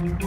ভারতের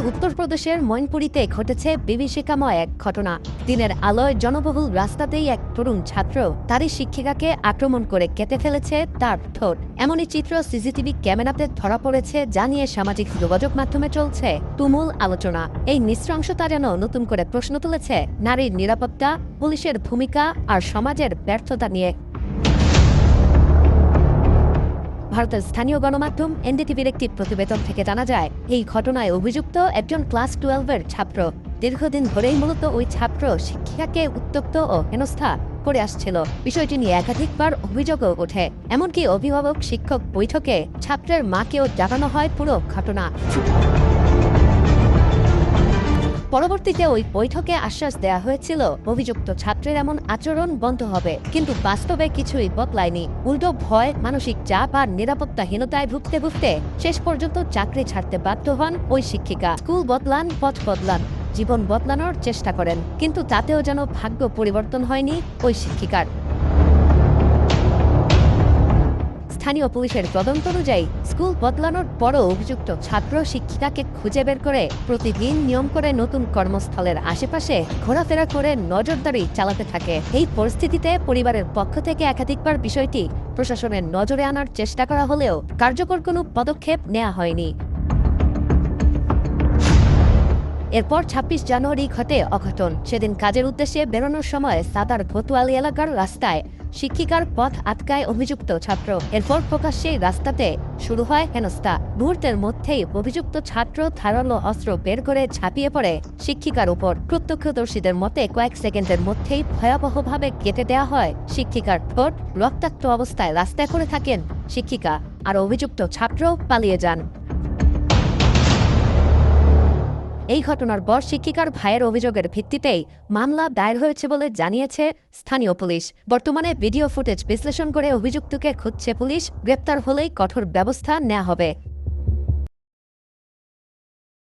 উত্তরপ্রদেশের মৈনপুরীতে ঘটেছে বিভীষিকাময় এক ঘটনা। দিনের আলোয় জনবহুল রাস্তাতেই এক তরুণ ছাত্র তারই শিক্ষিকাকে আক্রমণ করে কেটে ফেলেছে তার ঠোঁট। এমনই চিত্র সিসিটিভি ক্যামেরাতে ধরা পড়েছে, যা নিয়ে সামাজিক যোগাযোগ মাধ্যমে চলছে তুমুল আলোচনা। এই নৃশংসতা যেন নতুন করে প্রশ্ন তুলেছে নারীর নিরাপত্তা, পুলিশের ভূমিকা আর সমাজের ব্যর্থতা নিয়ে। ভারতের স্থানীয় গণমাধ্যম এনডিটিভির একটি প্রতিবেদন থেকে জানা যায়, এই ঘটনায় অভিযুক্ত একজন ক্লাস 12-এর ছাত্র। দীর্ঘদিন ধরেই মূলত ওই ছাত্র শিক্ষিকাকে উত্ত্যক্ত ও হেনস্থা করে আসছিল। বিষয়টি নিয়ে একাধিকবার অভিযোগও ওঠে। এমনকি অভিভাবক শিক্ষক বৈঠকে ছাত্রের মাকেও জানানো হয় পুরো ঘটনা। পরবর্তীতে ওই বৈঠকে আশ্বাস দেয়া হয়েছিল অভিযুক্ত ছাত্রের এমন আচরণ বন্ধ হবে, কিন্তু বাস্তবে কিছুই বদলায়নি। উল্টো ভয়, মানসিক চাপ আর নিরাপত্তাহীনতায় ভুগতে ভুগতে শেষ পর্যন্ত চাকরি ছাড়তে বাধ্য হন ওই শিক্ষিকা। স্কুল বদলান, পথ বদলান, জীবন বদলানোর চেষ্টা করেন, কিন্তু তাতেও যেন ভাগ্য পরিবর্তন হয়নি ওই শিক্ষিকার। স্থানীয় পুলিশের তদন্ত অনুযায়ী স্কুল বদলানোর পরও অভিযুক্ত ছাত্র শিক্ষিকাকে খুঁজে বের করে প্রতিদিন নিয়ম করে নতুন কর্মস্থলের আশেপাশে ঘোরাফেরা করে নজরদারি চালাতে থাকে। এই পরিস্থিতিতে পরিবারের পক্ষ থেকে একাধিকবার বিষয়টি প্রশাসনের নজরে আনার চেষ্টা করা হলেও কার্যকর কোনো পদক্ষেপ নেওয়া হয়নি। এরপর ২৬ জানুয়ারি ঘটে অঘটন। সেদিন কাজের উদ্দেশ্যে বেরোনোর সময় সাদার ঘতুয়ালি এলাকার রাস্তায় শিক্ষিকার পথ আটকায় অভিযুক্ত ছাত্র। এরপর প্রকাশ্যে রাস্তাতে শুরু হয় হেনস্থা। মুহূর্তের মধ্যেই অভিযুক্ত ছাত্র ধারালো অস্ত্র বের করে ঝাঁপিয়ে পড়ে শিক্ষিকার উপর। প্রত্যক্ষদর্শীদের মতে কয়েক সেকেন্ডের মধ্যেই ভয়াবহভাবে কেটে দেওয়া হয় শিক্ষিকার ঠোঁট। রক্তাক্ত অবস্থায় রাস্তায় পড়ে থাকেন শিক্ষিকা, আর অভিযুক্ত ছাত্র পালিয়ে যান। এই ঘটনার পর শিক্ষিকার ভাইয়ের অভিযোগের ভিত্তিতেই মামলা দায়ের হয়েছে বলে জানিয়েছে স্থানীয় পুলিশ। বর্তমানে ভিডিও ফুটেজ বিশ্লেষণ করে অভিযুক্তকে খুঁজছে পুলিশ। গ্রেপ্তার হলেই কঠোর ব্যবস্থা নেওয়া হবে।